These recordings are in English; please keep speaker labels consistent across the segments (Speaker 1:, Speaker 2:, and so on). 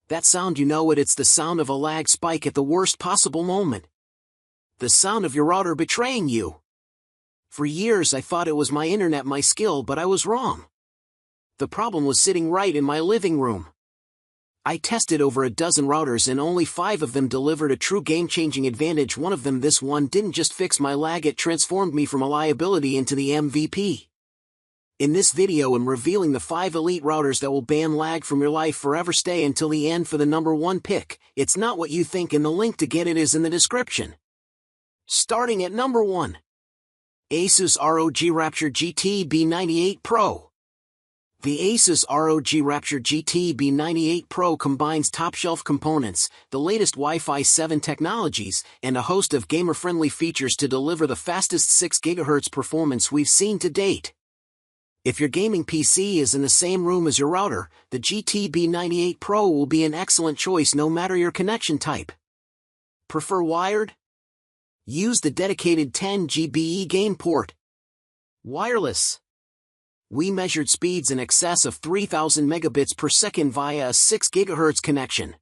Speaker 1: That sound, you know it, it's the sound of a lag spike at the worst possible moment. The sound of your router betraying you. For years I thought it was my internet, my skill, but I was wrong. The problem was sitting right in my living room. I tested over a dozen routers and only 5 of them delivered a true game-changing advantage. One of them, this one, didn't just fix my lag, it transformed me from a liability into the MVP. In this video I'm revealing the 5 elite routers that will ban lag from your life forever. Stay until the end for the number 1 pick. It's not what you think, and the link to get it is in the description. Starting at number 1. Asus ROG Rapture RT-BE96 Pro. The Asus ROG Rapture RT-BE96 Pro combines top-shelf components, the latest Wi-Fi 7 technologies, and a host of gamer-friendly features to deliver the fastest 6 GHz performance we've seen to date. If your gaming PC is in the same room as your router, the RT-BE96 Pro will be an excellent choice no matter your connection type. Prefer wired? Use the dedicated 10 GBE game port. Wireless? We measured speeds in excess of 3000 megabits per second via a 6 GHz connection.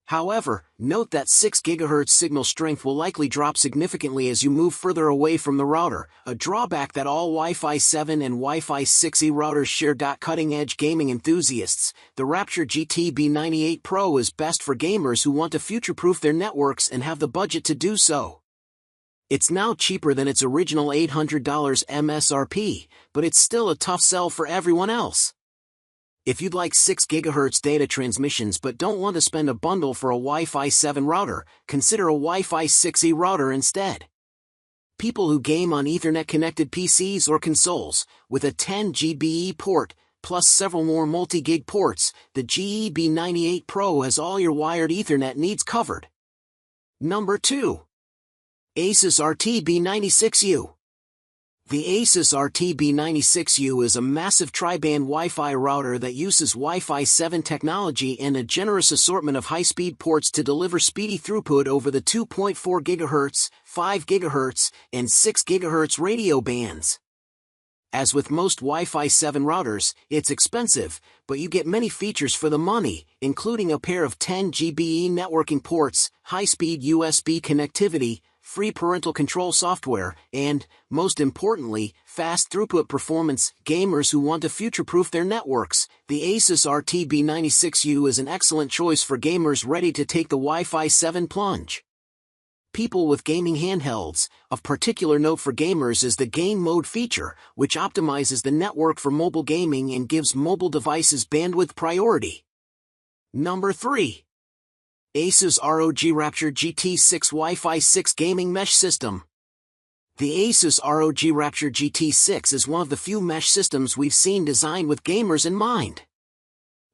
Speaker 1: However, note that 6 GHz signal strength will likely drop significantly as you move further away from the router, a drawback that all Wi-Fi 7 and Wi-Fi 6E routers share. Cutting-edge gaming enthusiasts, the Rapture RT-BE96 Pro is best for gamers who want to future-proof their networks and have the budget to do so. It's now cheaper than its original $800 MSRP, but it's still a tough sell for everyone else. If you'd like 6 GHz data transmissions but don't want to spend a bundle for a Wi-Fi 7 router, consider a Wi-Fi 6E router instead. People who game on Ethernet-connected PCs or consoles, with a 10 GBE port, plus several more multi-gig ports, the RT-BE96 Pro has all your wired Ethernet needs covered. Number 2. Asus RT-BE96U. The Asus RT-BE96U is a massive tri-band Wi-Fi router that uses Wi-Fi 7 technology and a generous assortment of high-speed ports to deliver speedy throughput over the 2.4 GHz, 5 GHz, and 6 GHz radio bands. As with most Wi-Fi 7 routers, it's expensive, but you get many features for the money, including a pair of 10 GBE networking ports, high-speed USB connectivity, free parental control software, and, most importantly, fast throughput performance. Gamers who want to future-proof their networks, the Asus RT-BE96U is an excellent choice for gamers ready to take the Wi-Fi 7 plunge. People with gaming handhelds. Of particular note for gamers is the game mode feature, which optimizes the network for mobile gaming and gives mobile devices bandwidth priority. Number 3. Asus ROG Rapture GT6 Wi-Fi 6 Gaming Mesh System. The Asus ROG Rapture GT6 is one of the few mesh systems we've seen designed with gamers in mind.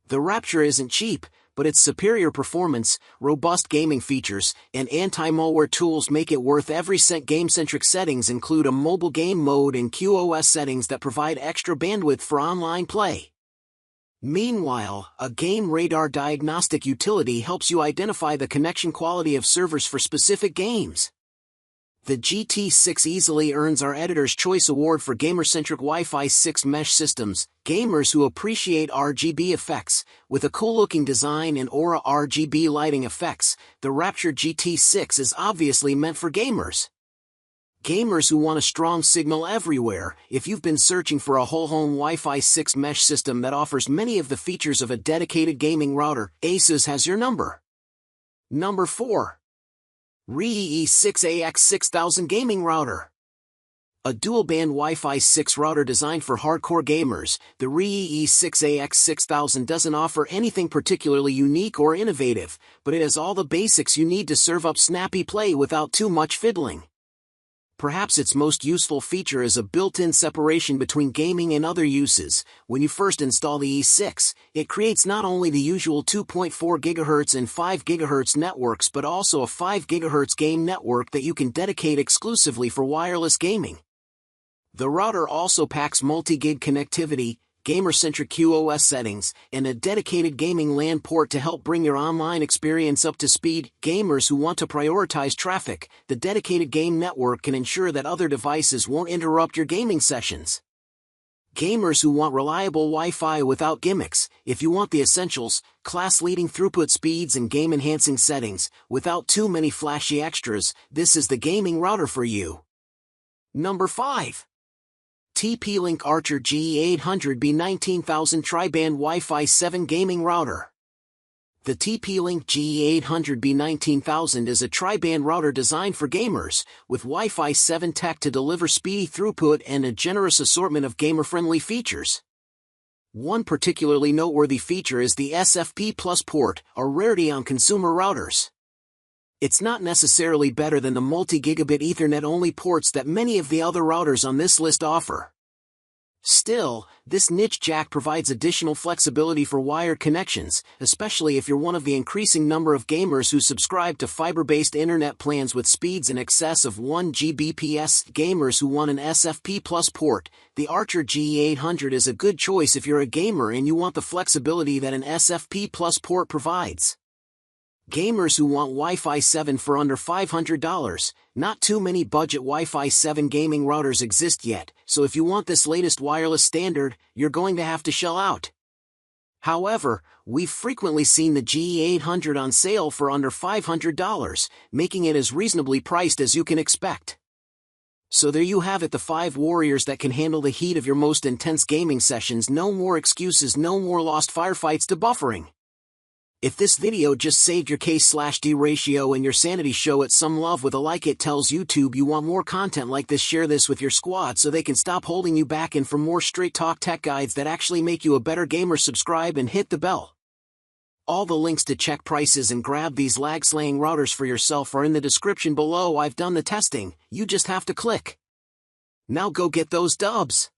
Speaker 1: The Rapture isn't cheap, but its superior performance, robust gaming features, and anti-malware tools make it worth every cent. Game-centric settings include a mobile game mode and QoS settings that provide extra bandwidth for online play. Meanwhile, a game radar diagnostic utility helps you identify the connection quality of servers for specific games. The GT6 easily earns our Editor's Choice Award for gamer-centric Wi-Fi 6 mesh systems. Gamers who appreciate RGB effects, with a cool-looking design and Aura RGB lighting effects, the Rapture GT6 is obviously meant for gamers. Gamers who want a strong signal everywhere. If you've been searching for a whole-home Wi-Fi 6 mesh system that offers many of the features of a dedicated gaming router, Asus has your number. Number 4. Reyee 6AX6000 Gaming Router. A dual-band Wi-Fi 6 router designed for hardcore gamers, the Reyee 6AX6000 doesn't offer anything particularly unique or innovative, but it has all the basics you need to serve up snappy play without too much fiddling. Perhaps its most useful feature is a built-in separation between gaming and other uses. When you first install the E6, it creates not only the usual 2.4 GHz and 5 GHz networks but also a 5 GHz game network that you can dedicate exclusively for wireless gaming. The router also packs multi-gig connectivity, gamer-centric QoS settings, and a dedicated gaming LAN port to help bring your online experience up to speed. Gamers who want to prioritize traffic, the dedicated game network can ensure that other devices won't interrupt your gaming sessions. Gamers who want reliable Wi-Fi without gimmicks. If you want the essentials, class-leading throughput speeds and game-enhancing settings, without too many flashy extras, this is the gaming router for you. Number 5. TP-Link Archer GE800-BE19000 Tri-Band Wi-Fi 7 Gaming Router. The TP-Link GE800-BE19000 is a tri-band router designed for gamers, with Wi-Fi 7 tech to deliver speedy throughput and a generous assortment of gamer-friendly features. One particularly noteworthy feature is the SFP Plus port, a rarity on consumer routers. It's not necessarily better than the multi-gigabit Ethernet-only ports that many of the other routers on this list offer. Still, this niche jack provides additional flexibility for wired connections, especially if you're one of the increasing number of gamers who subscribe to fiber-based internet plans with speeds in excess of 1 Gbps. Gamers who want an SFP Plus port, the Archer GE800 is a good choice if you're a gamer and you want the flexibility that an SFP Plus port provides. Gamers who want Wi-Fi 7 for under $500, not too many budget Wi-Fi 7 gaming routers exist yet, so if you want this latest wireless standard, you're going to have to shell out. However, we've frequently seen the GE800 on sale for under $500, making it as reasonably priced as you can expect. So there you have it, the 5 warriors that can handle the heat of your most intense gaming sessions. No more excuses, no more lost firefights to buffering. If this video just saved your K/D ratio and your sanity, show it some love with a like. It tells YouTube you want more content like this. Share this with your squad so they can stop holding you back, and for more straight talk tech guides that actually make you a better gamer, subscribe and hit the bell. All the links to check prices and grab these lag-slaying routers for yourself are in the description below. I've done the testing, you just have to click. Now go get those dubs.